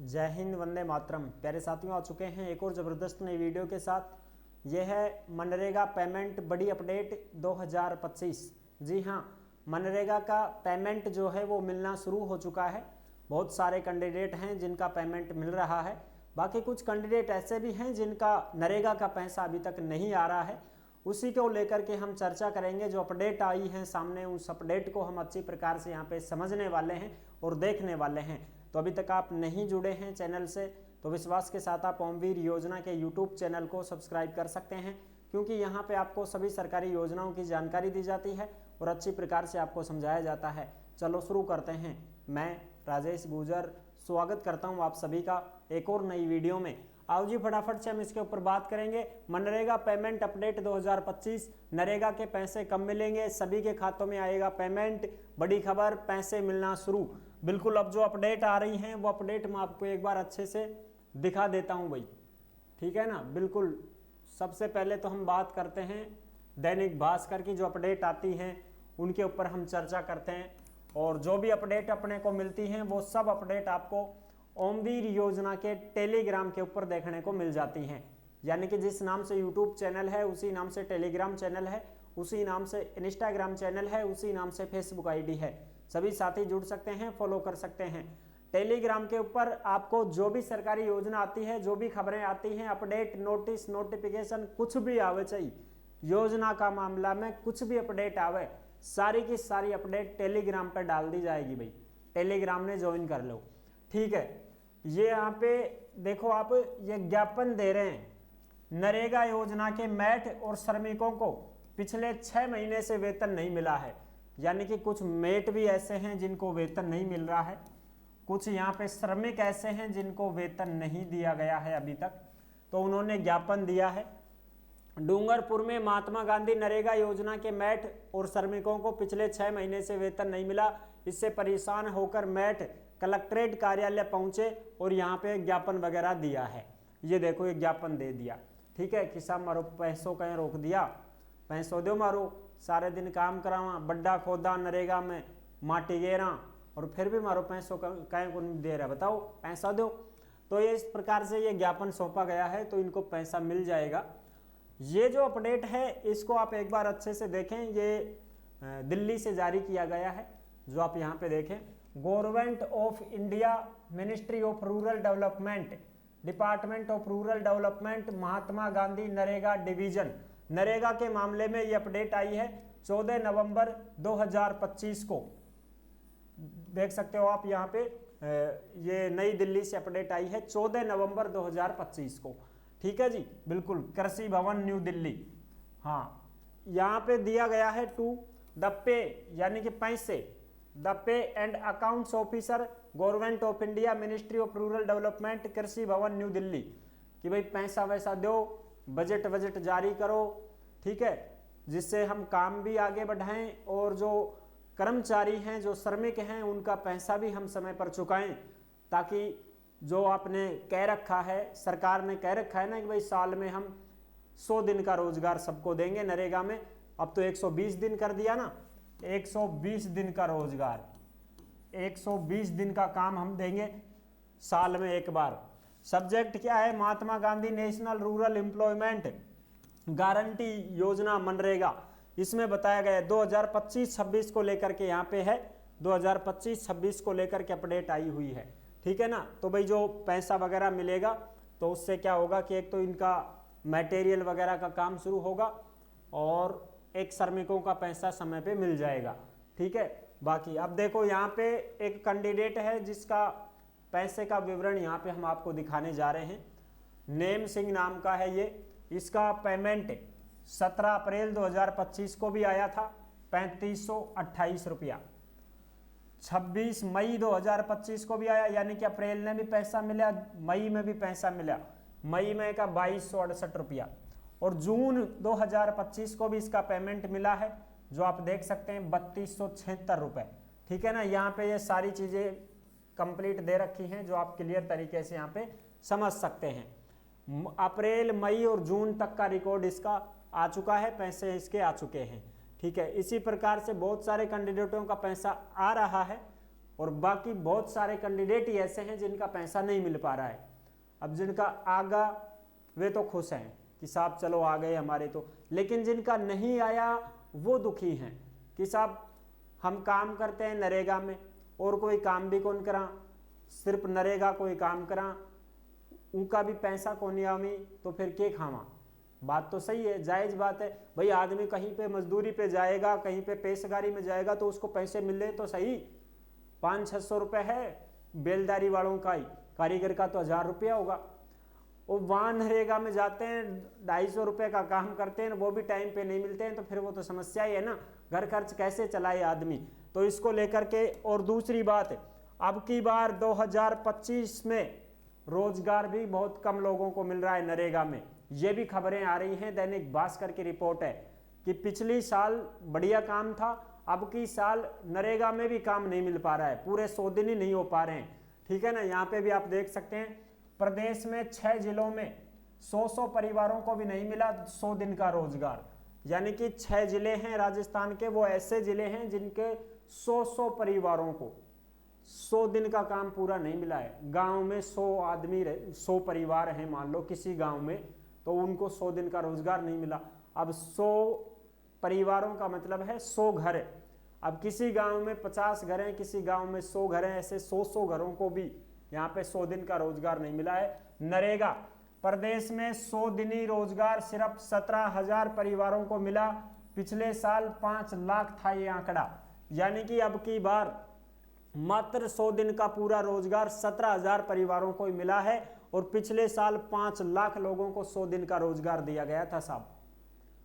जय हिंद, वंदे मातरम। प्यारे साथियों, आ चुके हैं एक और ज़बरदस्त नई वीडियो के साथ। यह है मनरेगा पेमेंट बड़ी अपडेट 2025। जी हाँ, मनरेगा का पेमेंट जो है वो मिलना शुरू हो चुका है। बहुत सारे कैंडिडेट हैं जिनका पेमेंट मिल रहा है। बाकी कुछ कैंडिडेट ऐसे भी हैं जिनका नरेगा का पैसा अभी तक नहीं आ रहा है। उसी को लेकर के हम चर्चा करेंगे। जो अपडेट आई है सामने, उस अपडेट को हम अच्छी प्रकार से यहाँ पे समझने वाले हैं और देखने वाले हैं। तो अभी तक आप नहीं जुड़े हैं चैनल से तो विश्वास के साथ आप ओमवीर योजना के यूट्यूब चैनल को सब्सक्राइब कर सकते हैं, क्योंकि यहाँ पे आपको सभी सरकारी योजनाओं की जानकारी दी जाती है और अच्छी प्रकार से आपको समझाया जाता है। चलो शुरू करते हैं। मैं राजेश गुजर स्वागत करता हूँ आप सभी का एक और नई वीडियो में। आओ जी, फटाफट से हम इसके ऊपर बात करेंगे। MNREGA payment update 2025। नरेगा के पैसे कब मिलेंगे, सभी के खातों में आएगा पेमेंट। बड़ी खबर, पैसे मिलना शुरू। बिल्कुल, अब जो अपडेट आ रही हैं वो अपडेट मैं आपको एक बार अच्छे से दिखा देता हूं भाई, ठीक है ना। बिल्कुल, सबसे पहले तो हम बात करते हैं दैनिक भास्कर की। जो अपडेट आती हैं उनके ऊपर हम चर्चा करते हैं, और जो भी अपडेट अपने को मिलती हैं वो सब अपडेट आपको ओमवीर योजना के टेलीग्राम के ऊपर देखने को मिल जाती हैं। यानी कि जिस नाम से यूट्यूब चैनल है उसी नाम से टेलीग्राम चैनल है, उसी नाम से इंस्टाग्राम चैनल है, उसी नाम से फेसबुक आईडी है। सभी साथी जुड़ सकते हैं, फॉलो कर सकते हैं। टेलीग्राम के ऊपर आपको जो भी सरकारी योजना आती है, जो भी खबरें आती हैं, अपडेट, नोटिस, नोटिफिकेशन, कुछ भी आवे चाहिए योजना का मामला में, कुछ भी अपडेट आवे, सारी की सारी अपडेट टेलीग्राम पर डाल दी जाएगी भाई। टेलीग्राम ने ज्वाइन कर लो, ठीक है। ये यहाँ पे देखो, आप ये ज्ञापन दे रहे हैं। नरेगा योजना के मेट और श्रमिकों को पिछले 6 महीने से वेतन नहीं मिला है। यानी कि कुछ मेट भी ऐसे हैं जिनको वेतन नहीं मिल रहा है, कुछ यहाँ पे श्रमिक ऐसे हैं जिनको वेतन नहीं दिया गया है अभी तक। तो उन्होंने ज्ञापन दिया है। डूंगरपुर में महात्मा गांधी नरेगा योजना के मेट और श्रमिकों को पिछले 6 महीने से वेतन नहीं मिला। इससे परेशान होकर मेट कलेक्ट्रेट कार्यालय पहुंचे और यहाँ पे ज्ञापन वगैरह दिया है। ये देखो, ये ज्ञापन दे दिया, ठीक है। कि साहब मारो पैसों कहीं रोक दिया, पैसों दो मारो, सारे दिन काम करावा, बड्डा खोदा नरेगा में, माटी गेरा, और फिर भी मारो पैसों कहीं को नहीं दे रहा, बताओ पैसा दो। तो ये इस प्रकार से ये ज्ञापन सौंपा गया है, तो इनको पैसा मिल जाएगा। ये जो अपडेट है इसको आप एक बार अच्छे से देखें। ये दिल्ली से जारी किया गया है, जो आप यहाँ पे देखें। Government of India, ministry of rural development, department of rural development, Mahatma Gandhi NREGA division. NREGA के मामले में ये अपडेट आई है 14 नवंबर 2025 को। देख सकते हो आप यहाँ पे, ये नई दिल्ली से अपडेट आई है 14 नवंबर 2025 को, ठीक है जी। बिल्कुल, कृषि भवन न्यू दिल्ली। हाँ, यहाँ पे दिया गया है टू द पे, यानी कि पैसे, the pay and accounts officer, government of India, ministry of rural development, कृषि भवन न्यू दिल्ली। कि भाई पैसा वैसा दो, बजट जारी करो, ठीक है, जिससे हम काम भी आगे बढ़ाएं और जो कर्मचारी हैं, जो श्रमिक हैं, उनका पैसा भी हम समय पर चुकाएं, ताकि जो आपने कह रखा है, सरकार ने कह रखा है ना कि भाई साल में हम 100 दिन का रोजगार सबको देंगे नरेगा में। अब तो 120 दिन कर दिया ना, 120 दिन का रोजगार, 120 दिन का काम हम देंगे साल में एक बार। सब्जेक्ट क्या है? Mahatma Gandhi national rural employment guarantee Yojana MNREGA. इसमें बताया गया है 2025-26 को लेकर के, यहाँ पे है 2025-26 को लेकर के अपडेट आई हुई है, ठीक है ना। तो भाई जो पैसा वगैरह मिलेगा तो उससे क्या होगा कि एक तो इनका मटेरियल वगैरह का काम शुरू होगा और एक श्रमिकों का पैसा समय पे मिल जाएगा, ठीक है। बाकी अब देखो, यहाँ पे एक कैंडिडेट है जिसका पैसे का विवरण यहाँ पे हम आपको दिखाने जा रहे हैं। नेम सिंह नाम का है ये। इसका पेमेंट 17 अप्रैल 2025 को भी आया था 3528 रुपया। 26 मई 2025 को भी आया, यानी कि अप्रैल में भी पैसा मिला, मई में भी पैसा मिला। मई में का 2268 रुपया, और जून 2025 को भी इसका पेमेंट मिला है, जो आप देख सकते हैं 3276 रुपये, ठीक है ना। यहाँ पे ये सारी चीज़ें कंप्लीट दे रखी हैं, जो आप क्लियर तरीके से यहाँ पे समझ सकते हैं। अप्रैल, मई और जून तक का रिकॉर्ड इसका आ चुका है, पैसे इसके आ चुके हैं, ठीक है। इसी प्रकार से बहुत सारे कैंडिडेटों का पैसा आ रहा है और बाकी बहुत सारे कैंडिडेट ही ऐसे हैं जिनका पैसा नहीं मिल पा रहा है। अब जिनका आगा वे तो खुश हैं कि साहब चलो आ गए हमारे तो, लेकिन जिनका नहीं आया वो दुखी हैं कि साहब हम काम करते हैं नरेगा में और कोई काम भी कौन करा, सिर्फ नरेगा कोई काम करा, उनका भी पैसा कौन आवी, तो फिर के खावा। बात तो सही है, जायज बात है भाई, आदमी कहीं पे मजदूरी पे जाएगा, कहीं पे पेशगारी में जाएगा तो उसको पैसे मिले तो सही। 500-600 रुपये है बेलदारी वालों का ही, कारीगर का तो 1000 रुपया होगा। वो वहाँ नरेगा में जाते हैं 250 रुपये का काम करते हैं, वो भी टाइम पे नहीं मिलते हैं, तो फिर वो तो समस्या ही है ना, घर खर्च कैसे चलाए आदमी। तो इसको लेकर के, और दूसरी बात अब की बार 2025 में रोजगार भी बहुत कम लोगों को मिल रहा है नरेगा में। ये भी खबरें आ रही हैं, दैनिक भास्कर की रिपोर्ट है कि पिछली साल बढ़िया काम था, अब की साल नरेगा में भी काम नहीं मिल पा रहा है, पूरे 100 दिन ही नहीं हो पा रहे हैं। ठीक है ना, यहाँ पे भी आप देख सकते हैं प्रदेश में 6 जिलों में 100 परिवारों को भी नहीं मिला 100 दिन का रोजगार। यानी कि 6 जिले हैं राजस्थान के, वो ऐसे जिले हैं जिनके 100 परिवारों को 100 दिन का काम पूरा नहीं मिला है। गांव में 100 आदमी 100 परिवार हैं मान लो किसी गांव में, तो उनको 100 दिन का रोजगार नहीं मिला। अब 100 परिवारों का मतलब है 100 घर है। अब किसी गांव में 50 घर हैं, किसी गांव में 100 घर हैं, ऐसे 100 घरों को भी यहाँ पे 100 दिन का रोजगार नहीं मिला है। नरेगा प्रदेश में 100 दिनी रोजगार सिर्फ 17,000 परिवारों को मिला, पिछले साल 5 लाख था ये आंकड़ा। यानी कि अब की बार मात्र 100 दिन का पूरा रोजगार 17,000 परिवारों को मिला है, और पिछले साल 5 लाख लोगों को 100 दिन का रोजगार दिया गया था साहब।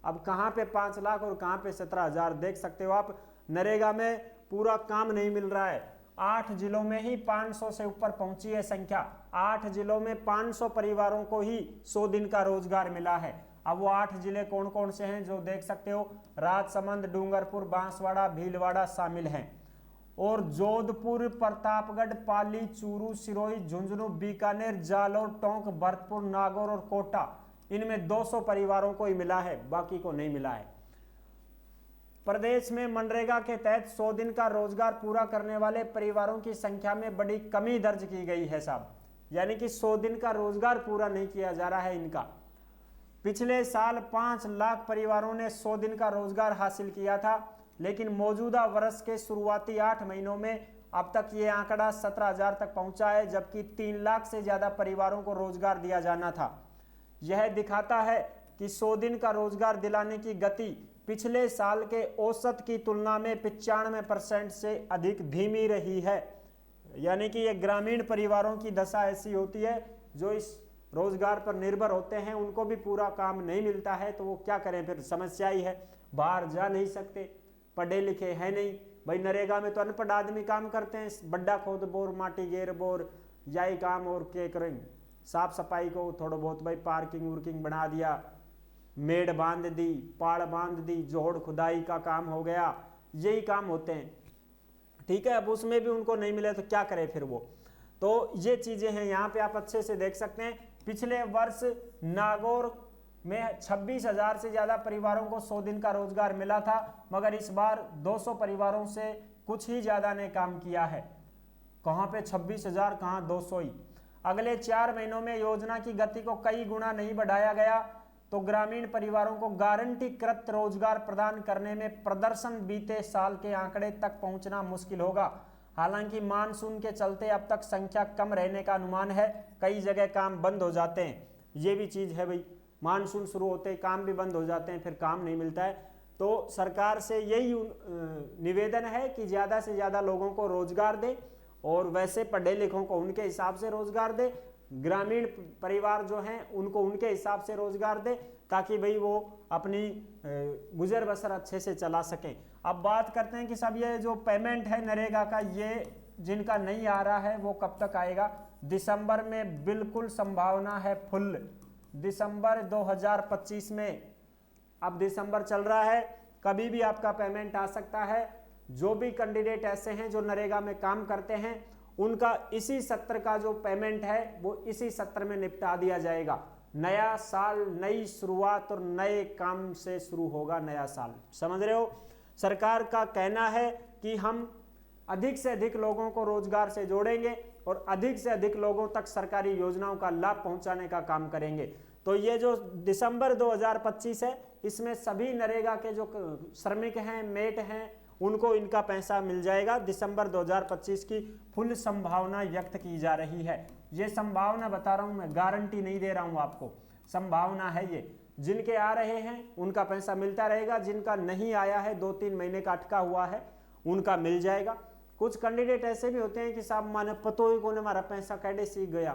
अब कहाँ पे 5 लाख और कहाँ पे 17,000, देख सकते हो आप। नरेगा में पूरा काम नहीं मिल रहा है। 8 जिलों में ही 500 से ऊपर पहुंची है संख्या। 8 जिलों में 500 परिवारों को ही 100 दिन का रोजगार मिला है। अब वो 8 जिले कौन कौन से हैं जो देख सकते हो, राजसमंद, डूंगरपुर, बांसवाड़ा, भीलवाड़ा शामिल हैं। और जोधपुर, प्रतापगढ़, पाली, चूरू, सिरोही, झुंझुनू, बीकानेर, जालौर, टोंक, भरतपुर, नागौर और कोटा, इनमें 200 परिवारों को ही मिला है, बाकी को नहीं मिला है। प्रदेश में मनरेगा के तहत 100 दिन का रोजगार पूरा करने वाले परिवारों की संख्या में बड़ी कमी दर्ज की गई है साहब। यानी कि 100 दिन का रोजगार पूरा नहीं किया जा रहा है इनका। पिछले साल 5 लाख परिवारों ने 100 दिन का रोजगार हासिल किया था, लेकिन मौजूदा वर्ष के शुरुआती 8 महीनों में अब तक ये आंकड़ा 17,000 तक पहुंचा है, जबकि 3 लाख से ज्यादा परिवारों को रोजगार दिया जाना था। यह दिखाता है कि 100 दिन का रोजगार दिलाने की गति पिछले साल के औसत की तुलना में 95% से अधिक धीमी रही है। यानी कि ये ग्रामीण परिवारों की दशा ऐसी होती है जो इस रोजगार पर निर्भर होते हैं, उनको भी पूरा काम नहीं मिलता है, तो वो क्या करें, फिर समस्या ही है। बाहर जा नहीं सकते, पढ़े लिखे हैं नहीं भाई। नरेगा में तो अनपढ़ आदमी काम करते हैं, बड्डा खोद बोर, माटी गेर बोर, यही काम, और क्या करें। साफ सफाई को थोड़ा बहुत भाई पार्किंग उर्किंग बना दिया, मेड़ बांध दी, पाड़ बांध दी, जोड़ खुदाई का काम हो गया, यही काम होते हैं। ठीक है, अब उसमें भी उनको नहीं मिले तो क्या करे फिर वो। तो ये चीजें हैं, यहाँ पे आप अच्छे से देख सकते हैं। पिछले वर्ष नागौर में 26,000 से ज्यादा परिवारों को 100 दिन का रोजगार मिला था, मगर इस बार 200 परिवारों से कुछ ही ज्यादा ने काम किया है। कहाँ पे 26,000, कहाँ 200 ही। अगले 4 महीनों में योजना की गति को कई गुना नहीं बढ़ाया गया तो ग्रामीण परिवारों को गारंटीकृत रोजगार प्रदान करने में प्रदर्शन बीते साल के आंकड़े तक पहुंचना मुश्किल होगा। हालांकि मानसून के चलते अब तक संख्या कम रहने का अनुमान है, कई जगह काम बंद हो जाते हैं। ये भी चीज है भाई, मानसून शुरू होते ही काम भी बंद हो जाते हैं, फिर काम नहीं मिलता है। तो सरकार से यही निवेदन है कि ज्यादा से ज्यादा लोगों को रोजगार दे, और वैसे पढ़े लिखों को उनके हिसाब से रोजगार दे, ग्रामीण परिवार जो हैं उनको उनके हिसाब से रोजगार दे, ताकि भाई वो अपनी गुजर बसर अच्छे से चला सकें। अब बात करते हैं कि सब ये जो पेमेंट है नरेगा का, ये जिनका नहीं आ रहा है वो कब तक आएगा। दिसंबर में बिल्कुल संभावना है फुल, दिसंबर 2025 में। अब दिसंबर चल रहा है, कभी भी आपका पेमेंट आ सकता है। जो भी कैंडिडेट ऐसे हैं जो नरेगा में काम करते हैं, उनका इसी सत्र का जो पेमेंट है वो इसी सत्र में निपटा दिया जाएगा। नया साल, नई शुरुआत और नए काम से शुरू होगा नया साल, समझ रहे हो। सरकार का कहना है कि हम अधिक से अधिक लोगों को रोजगार से जोड़ेंगे और अधिक से अधिक लोगों तक सरकारी योजनाओं का लाभ पहुंचाने का काम करेंगे। तो ये जो दिसंबर 2025 है, इसमें सभी नरेगा के जो श्रमिक हैं, मेट हैं, उनको इनका पैसा मिल जाएगा। दिसंबर 2025 की फुल संभावना व्यक्त की जा रही है। ये संभावना बता रहा हूं मैं, गारंटी नहीं दे रहा हूं आपको, संभावना है ये। जिनके आ रहे हैं उनका पैसा मिलता रहेगा, जिनका नहीं आया है, 2-3 महीने का अटका हुआ है, उनका मिल जाएगा। कुछ कैंडिडेट ऐसे भी होते हैं कि साहब माने पतो ही कौन हमारा पैसा कैडे सीख गया,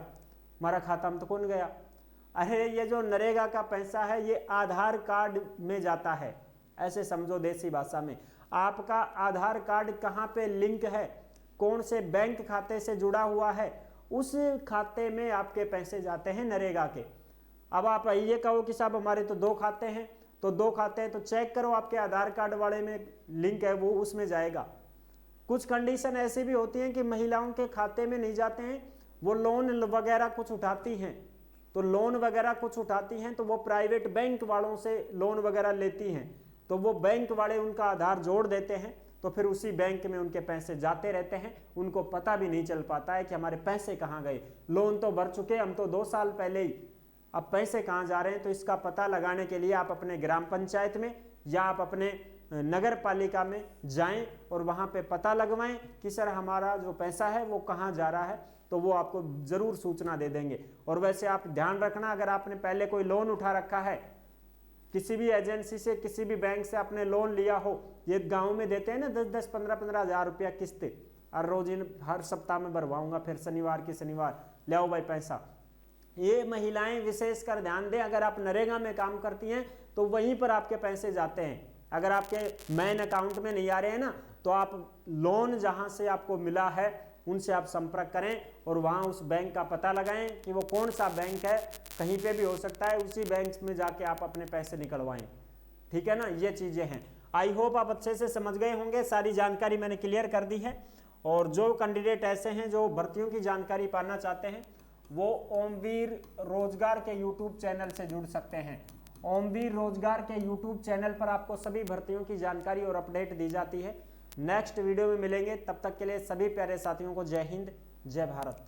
हमारा खाता में तो कौन गया। अरे ये जो नरेगा का पैसा है ये आधार कार्ड में जाता है, ऐसे समझो देसी भाषा में। आपका आधार कार्ड कहाँ पे लिंक है, कौन से बैंक खाते से जुड़ा हुआ है, उस खाते में आपके पैसे जाते हैं नरेगा के। अब आप ये कहो कि साहब हमारे तो 2 खाते हैं, तो 2 खाते हैं तो चेक करो आपके आधार कार्ड वाले में लिंक है, वो उसमें जाएगा। कुछ कंडीशन ऐसी भी होती हैं कि महिलाओं के खाते में नहीं जाते हैं, वो लोन वगैरह कुछ उठाती हैं, तो लोन वगैरह कुछ उठाती हैं तो वो प्राइवेट बैंक वालों से लोन वगैरह लेती हैं, तो वो बैंक वाले उनका आधार जोड़ देते हैं, तो फिर उसी बैंक में उनके पैसे जाते रहते हैं, उनको पता भी नहीं चल पाता है कि हमारे पैसे कहाँ गए। लोन तो भर चुके हम तो 2 साल पहले ही, अब पैसे कहाँ जा रहे हैं। तो इसका पता लगाने के लिए आप अपने ग्राम पंचायत में या आप अपने नगर पालिका में जाएं और वहाँ पे पता लगवाएं कि सर हमारा जो पैसा है वो कहाँ जा रहा है, तो वो आपको ज़रूर सूचना दे देंगे। और वैसे आप ध्यान रखना, अगर आपने पहले कोई लोन उठा रखा है किसी भी एजेंसी से, किसी भी बैंक से आपने लोन लिया हो, ये गाँव में देते हैं ना 10-10, 15-15 हज़ार रुपया किस्तें, और रोज इन हर सप्ताह में भरवाऊंगा, फिर शनिवार के शनिवार ले आओ भाई पैसा। ये महिलाएं विशेष कर ध्यान दें, अगर आप नरेगा में काम करती हैं तो वहीं पर आपके पैसे जाते हैं। अगर आपके मेन अकाउंट में नहीं आ रहे हैं ना, तो आप लोन जहां से आपको मिला है उनसे आप संपर्क करें और वहां उस बैंक का पता लगाएं कि वो कौन सा बैंक है, कहीं पे भी हो सकता है, उसी बैंक में जाके आप अपने पैसे निकलवाएं। ठीक है ना, ये चीज़ें हैं। आई होप आप अच्छे से समझ गए होंगे, सारी जानकारी मैंने क्लियर कर दी है। और जो कैंडिडेट ऐसे हैं जो भर्तियों की जानकारी पाना चाहते हैं, वो ओमवीर रोजगार के यूट्यूब चैनल से जुड़ सकते हैं। ओमवीर रोजगार के यूट्यूब चैनल पर आपको सभी भर्तियों की जानकारी और अपडेट दी जाती है। नेक्स्ट वीडियो में मिलेंगे, तब तक के लिए सभी प्यारे साथियों को जय हिंद, जय भारत।